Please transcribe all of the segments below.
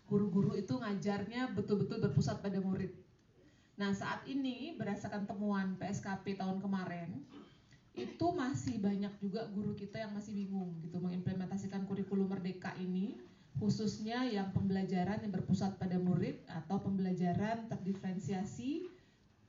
guru-guru itu ngajarnya betul-betul berpusat pada murid. Nah, saat ini berdasarkan temuan PSKP tahun kemarin, itu masih banyak juga guru kita yang masih bingung gitu mengimplementasikan kurikulum merdeka ini, khususnya yang pembelajaran yang berpusat pada murid atau pembelajaran terdiferensiasi.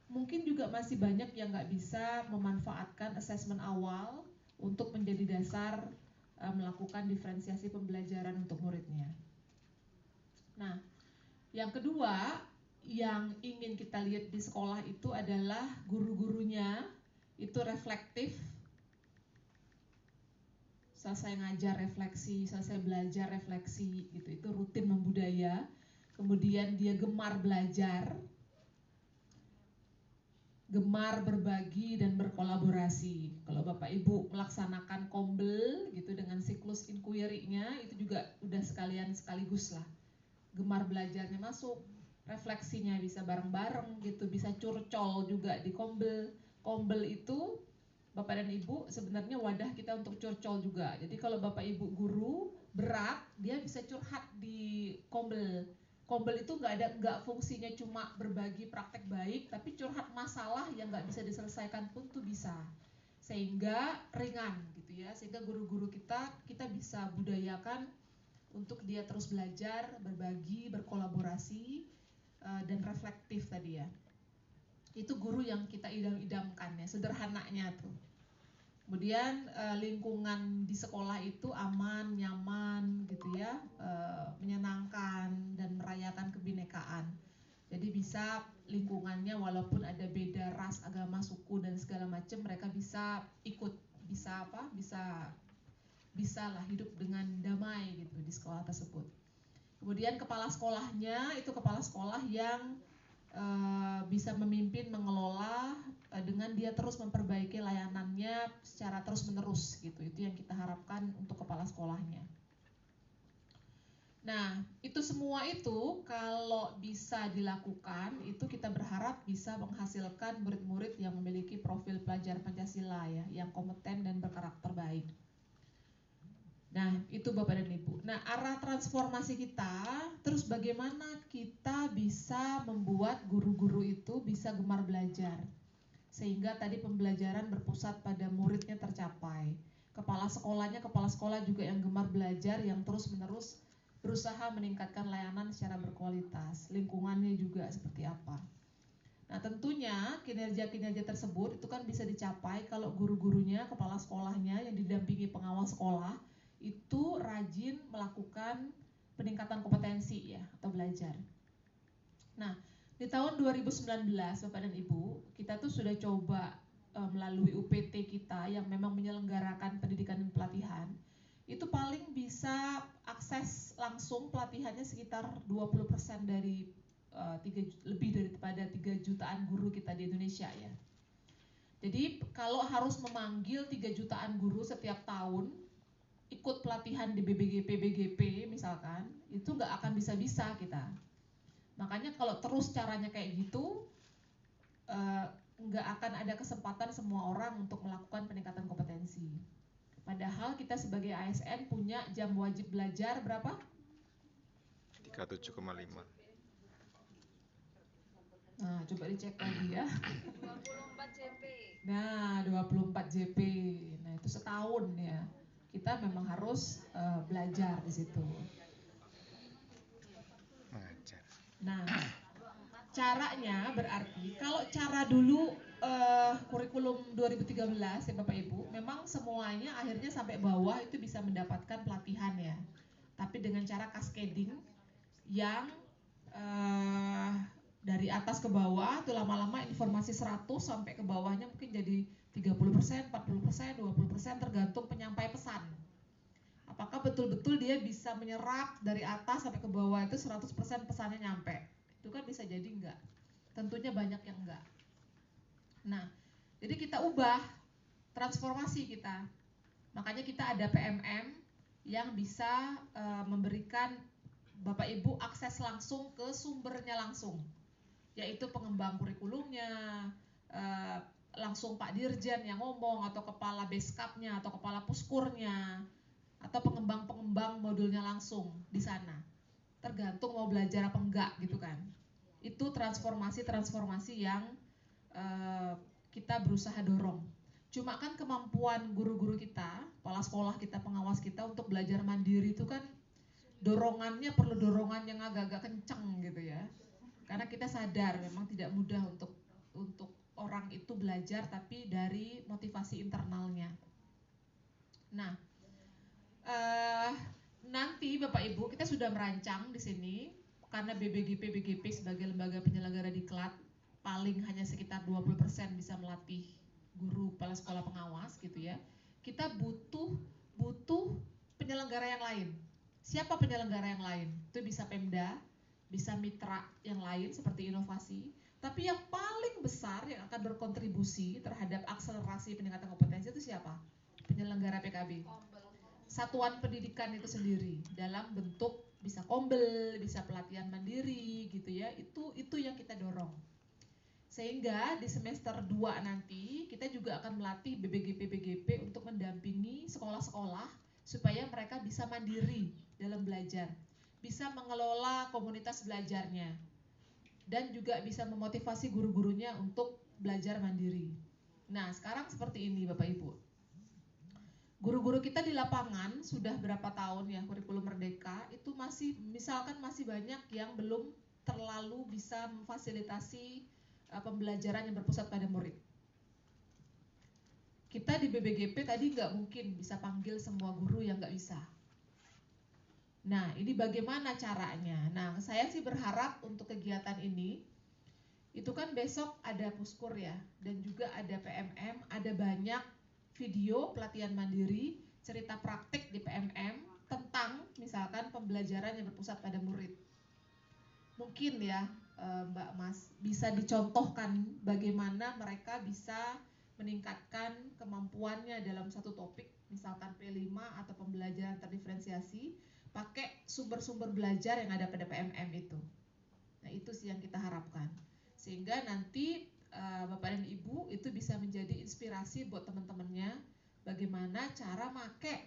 Mungkin juga masih banyak yang nggak bisa memanfaatkan asesmen awal untuk menjadi dasar melakukan diferensiasi pembelajaran untuk muridnya. Nah, yang kedua yang ingin kita lihat di sekolah itu adalah guru-gurunya itu reflektif, selesai ngajar refleksi, selesai belajar refleksi, gitu, itu rutin membudaya. Kemudian dia gemar belajar, gemar berbagi dan berkolaborasi. Kalau Bapak Ibu melaksanakan kombel gitu dengan siklus inquiry-nya, itu juga udah sekaligus lah. Gemar belajarnya masuk, refleksinya bisa bareng-bareng gitu, bisa curcol juga di kombel. Kombel itu Bapak dan Ibu sebenarnya wadah kita untuk curcol juga. Jadi kalau Bapak Ibu guru berat, dia bisa curhat di kombel. Kombel itu nggak fungsinya cuma berbagi praktek baik, tapi curhat masalah yang nggak bisa diselesaikan pun tuh bisa. Sehingga ringan gitu ya, sehingga guru-guru kita bisa budayakan untuk dia terus belajar, berbagi, berkolaborasi, dan reflektif tadi ya. Itu guru yang kita idam-idamkan ya, sederhananya tuh. Kemudian lingkungan di sekolah itu aman, nyaman gitu ya, menyenangkan dan merayakan kebinekaan. Jadi bisa lingkungannya walaupun ada beda ras, agama, suku dan segala macam, mereka bisa ikut, bisa lah hidup dengan damai gitu di sekolah tersebut. Kemudian kepala sekolahnya itu kepala sekolah yang bisa memimpin, mengelola dengan dia terus memperbaiki layanannya secara terus menerus gitu. Itu yang kita harapkan untuk kepala sekolahnya. Nah, itu semua itu kalau bisa dilakukan, itu kita berharap bisa menghasilkan murid-murid yang memiliki profil pelajar Pancasila ya, yang kompeten dan berkarakter baik. Nah, itu Bapak dan Ibu. Nah, arah transformasi kita, terus bagaimana kita bisa membuat guru-guru itu bisa gemar belajar. Sehingga tadi pembelajaran berpusat pada muridnya tercapai. Kepala sekolah juga yang gemar belajar, yang terus-menerus berusaha meningkatkan layanan secara berkualitas. Lingkungannya juga seperti apa. Nah, tentunya kinerja-kinerja tersebut itu kan bisa dicapai kalau guru-gurunya, kepala sekolahnya yang didampingi pengawas sekolah itu rajin melakukan peningkatan kompetensi ya atau belajar. Nah, di tahun 2019 Bapak dan Ibu, kita tuh sudah coba melalui UPT kita yang memang menyelenggarakan pendidikan dan pelatihan, itu paling bisa akses langsung pelatihannya sekitar 20% dari lebih daripada 3 jutaan guru kita di Indonesia ya. Jadi kalau harus memanggil 3 jutaan guru setiap tahun ikut pelatihan di BGP misalkan, itu nggak akan bisa-bisa kita. Makanya kalau terus caranya kayak gitu, nggak akan ada kesempatan semua orang untuk melakukan peningkatan kompetensi. Padahal kita sebagai ASN punya jam wajib belajar berapa? 37,5. Nah, coba dicek lagi ya. 24 JP. Nah, 24 JP. Nah, itu setahun ya. Kita memang harus belajar di situ. Mengajar. Nah, caranya berarti kalau cara dulu kurikulum 2013 ya Bapak Ibu, memang semuanya akhirnya sampai bawah itu bisa mendapatkan pelatihan ya. Tapi dengan cara cascading yang dari atas ke bawah itu lama-lama informasi 100 sampai ke bawahnya mungkin jadi 30%, 40%, 20% tergantung penyampai pesan. Apakah betul-betul dia bisa menyerap dari atas sampai ke bawah itu 100% pesannya nyampe? Itu kan bisa jadi enggak. Tentunya banyak yang enggak. Nah, jadi kita ubah transformasi kita. Makanya kita ada PMM yang bisa memberikan Bapak Ibu akses langsung ke sumbernya langsung, yaitu pengembang kurikulumnya, langsung Pak Dirjen yang ngomong, atau kepala Beskapnya, atau kepala Puskurnya, atau pengembang-pengembang modulnya langsung di sana. tergantung mau belajar apa enggak gitu kan. Itu transformasi yang kita berusaha dorong. Cuma kan kemampuan guru-guru kita, kepala sekolah kita, pengawas kita untuk belajar mandiri itu kan dorongannya perlu dorongan yang agak-agak kenceng gitu ya. Karena kita sadar memang tidak mudah untuk orang itu belajar tapi dari motivasi internalnya. Nah, nanti Bapak Ibu kita sudah merancang di sini karena BPGP sebagai lembaga penyelenggara diklat paling hanya sekitar 20% bisa melatih guru kepala sekolah pengawas gitu ya. Kita butuh penyelenggara yang lain. Siapa penyelenggara yang lain? Itu bisa Pemda, bisa mitra yang lain seperti inovasi. Tapi yang paling besar yang akan berkontribusi terhadap akselerasi peningkatan kompetensi itu siapa? Penyelenggara PKB. Satuan pendidikan itu sendiri dalam bentuk bisa kombel, bisa pelatihan mandiri gitu ya. Itu yang kita dorong. Sehingga di semester 2 nanti kita juga akan melatih BPGP untuk mendampingi sekolah-sekolah supaya mereka bisa mandiri dalam belajar, bisa mengelola komunitas belajarnya, dan juga bisa memotivasi guru-gurunya untuk belajar mandiri. Nah, sekarang seperti ini Bapak Ibu. Guru-guru kita di lapangan sudah berapa tahun ya kurikulum merdeka itu masih banyak yang belum terlalu bisa memfasilitasi pembelajaran yang berpusat pada murid. Kita di BPGP tadi nggak mungkin bisa panggil semua guru yang nggak bisa. Nah, ini bagaimana caranya? Nah, saya sih berharap untuk kegiatan ini, itu kan besok ada Puskur ya, dan juga ada PMM, ada banyak video pelatihan mandiri, cerita praktik di PMM tentang misalkan pembelajaran yang berpusat pada murid. Mungkin ya Mbak Mas bisa dicontohkan bagaimana mereka bisa meningkatkan kemampuannya dalam satu topik, misalkan P5 atau pembelajaran terdiferensiasi, pakai sumber-sumber belajar yang ada pada PMM itu. Nah, itu sih yang kita harapkan. Sehingga nanti Bapak dan Ibu itu bisa menjadi inspirasi buat teman-temannya bagaimana cara pakai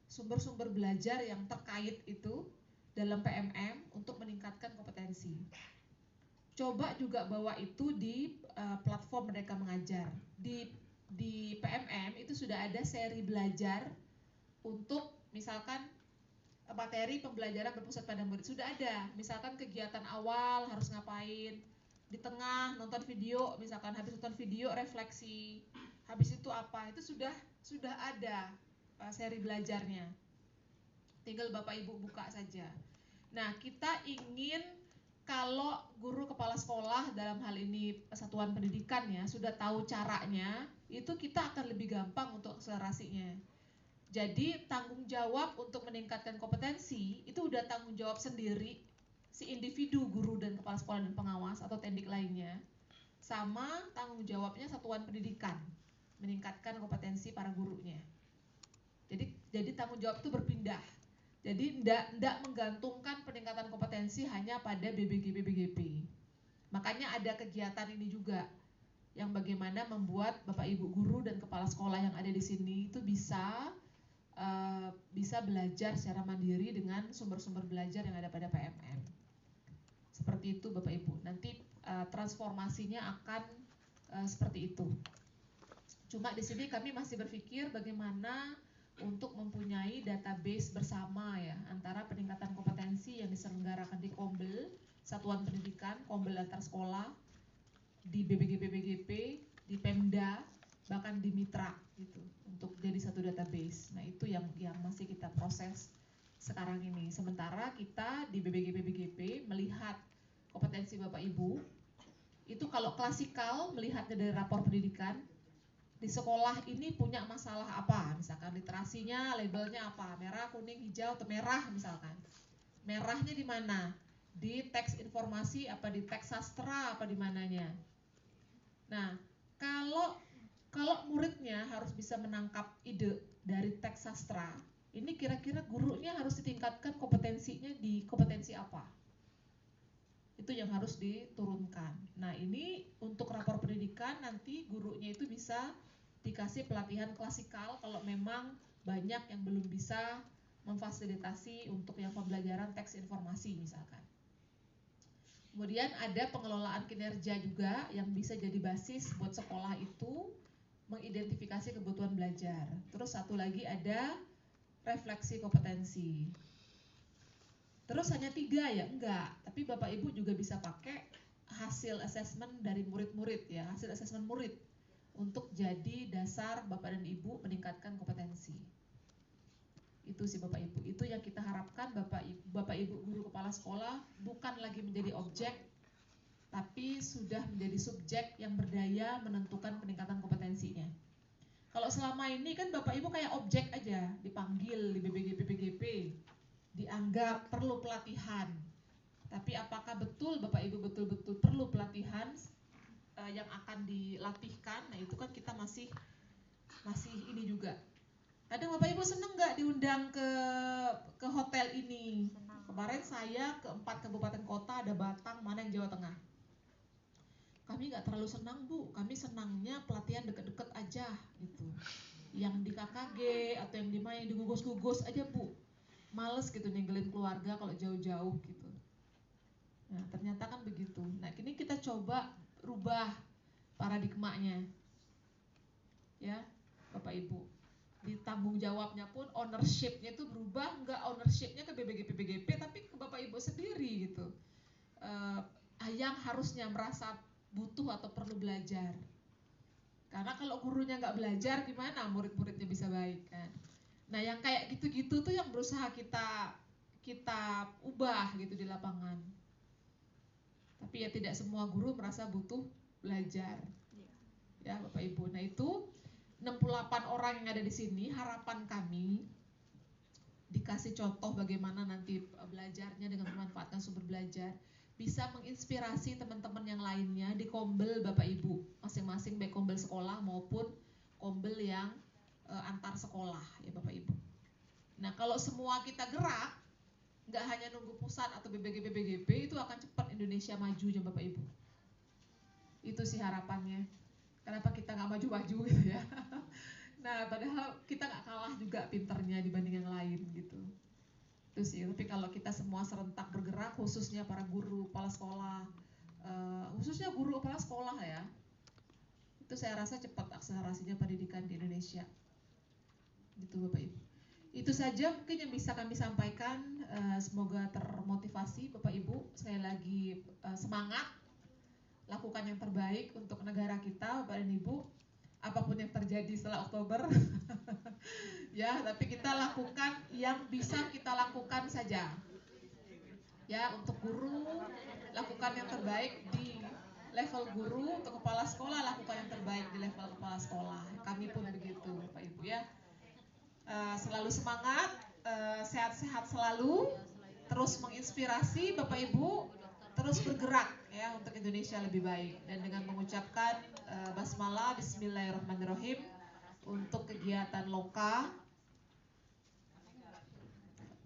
sumber-sumber belajar yang terkait itu dalam PMM untuk meningkatkan kompetensi. Coba juga bawa itu di platform mereka mengajar. Di PMM itu sudah ada seri belajar untuk misalkan materi pembelajaran berpusat pada murid sudah ada. Misalkan kegiatan awal harus ngapain, di tengah nonton video, misalkan habis nonton video refleksi, habis itu apa, itu sudah ada seri belajarnya. Tinggal Bapak Ibu buka saja. Nah, kita ingin kalau guru kepala sekolah dalam hal ini satuan pendidikan ya sudah tahu caranya, itu kita akan lebih gampang untuk akselerasinya. Jadi tanggung jawab untuk meningkatkan kompetensi itu udah tanggung jawab sendiri si individu guru dan kepala sekolah dan pengawas atau tendik lainnya, sama tanggung jawabnya satuan pendidikan meningkatkan kompetensi para gurunya. Jadi tanggung jawab itu berpindah. Jadi tidak menggantungkan peningkatan kompetensi hanya pada BPGP. Makanya ada kegiatan ini juga yang bagaimana membuat Bapak Ibu guru dan kepala sekolah yang ada di sini itu bisa belajar secara mandiri dengan sumber-sumber belajar yang ada pada PMM. Seperti itu Bapak Ibu. Nanti transformasinya akan seperti itu. Cuma di sini kami masih berpikir bagaimana untuk mempunyai database bersama ya antara peningkatan kompetensi yang diselenggarakan di Kombel, Satuan Pendidikan, Kombel antar sekolah, di BPGP, di Pemda, bahkan di mitra gitu untuk jadi satu database. Nah, itu yang masih kita proses sekarang ini. Sementara kita di BPGP melihat kompetensi Bapak Ibu itu kalau klasikal melihatnya dari rapor pendidikan, di sekolah ini punya masalah apa, misalkan literasinya labelnya apa, merah, kuning, hijau, atau merah misalkan. Merahnya di mana? Di teks informasi apa di teks sastra apa di mananya. Nah, kalau muridnya harus bisa menangkap ide dari teks sastra, ini kira-kira gurunya harus ditingkatkan kompetensinya di kompetensi apa? Itu yang harus diturunkan. Nah, ini untuk rapor pendidikan nanti gurunya itu bisa dikasih pelatihan klasikal kalau memang banyak yang belum bisa memfasilitasi untuk yang pembelajaran teks informasi misalkan. Kemudian ada pengelolaan kinerja juga yang bisa jadi basis buat sekolah itu mengidentifikasi kebutuhan belajar. Terus satu lagi ada refleksi kompetensi. Terus hanya 3 ya? Enggak, tapi Bapak Ibu juga bisa pakai hasil assessment dari murid-murid ya, hasil assessment murid untuk jadi dasar Bapak dan Ibu meningkatkan kompetensi. Itu sih Bapak Ibu, itu yang kita harapkan Bapak Ibu guru kepala sekolah bukan lagi menjadi objek, tapi sudah menjadi subjek yang berdaya menentukan peningkatan kompetensinya. Kalau selama ini kan Bapak Ibu kayak objek aja, dipanggil di BPGP, dianggap perlu pelatihan. Tapi apakah betul Bapak Ibu betul-betul perlu pelatihan yang akan dilatihkan? Nah itu kan kita masih ini juga. Kadang Bapak Ibu seneng nggak diundang ke hotel ini? Kemarin saya ke 4 kabupaten kota, ada Batang, mana yang Jawa Tengah. Kami nggak terlalu senang Bu, kami senangnya pelatihan deket-deket aja gitu. Yang di KKG atau yang di mana yang digugus-gugus aja Bu. Males gitu ninggalin keluarga kalau jauh-jauh gitu. Nah ternyata kan begitu. Nah ini kita coba rubah paradigmanya, ya Bapak Ibu. Di tanggung jawabnya pun ownershipnya itu berubah, nggak ownershipnya ke BPGP tapi ke Bapak Ibu sendiri gitu. Yang harusnya merasa butuh atau perlu belajar. Karena kalau gurunya nggak belajar gimana murid-muridnya bisa baik kan. Nah yang kayak gitu-gitu tuh yang berusaha kita ubah gitu di lapangan. Tapi ya tidak semua guru merasa butuh belajar. Ya Bapak Ibu. Nah itu 68 orang yang ada di sini, harapan kami dikasih contoh bagaimana nanti belajarnya dengan memanfaatkan sumber belajar, bisa menginspirasi teman-teman yang lainnya di kombel Bapak Ibu, masing-masing baik kombel sekolah maupun kombel yang antar sekolah ya Bapak Ibu. Nah kalau semua kita gerak, nggak hanya nunggu pusat atau BPGP, itu akan cepat Indonesia maju ya Bapak Ibu. Itu sih harapannya. Kenapa kita nggak maju-maju gitu ya? Nah, padahal kita nggak kalah juga pinternya dibanding yang lain gitu. Itu sih. Tapi kalau kita semua serentak bergerak, khususnya para guru, kepala sekolah, khususnya guru kepala sekolah ya, itu saya rasa cepat akselerasinya pendidikan di Indonesia. Gitu Bapak Ibu. Itu saja mungkin yang bisa kami sampaikan. Semoga termotivasi Bapak Ibu. Sekali lagi semangat. Lakukan yang terbaik untuk negara kita Bapak dan Ibu, apapun yang terjadi setelah Oktober. Ya, tapi kita lakukan yang bisa kita lakukan saja. Ya, untuk guru lakukan yang terbaik di level guru, untuk kepala sekolah lakukan yang terbaik di level kepala sekolah. Kami pun begitu Bapak Ibu ya. Selalu semangat, sehat-sehat selalu, terus menginspirasi Bapak Ibu, terus bergerak ya untuk Indonesia lebih baik. Dan dengan mengucapkan basmalah, bismillahirrahmanirrahim, untuk kegiatan loka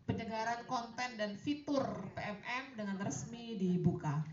penyegaran konten dan fitur PMM dengan resmi dibuka.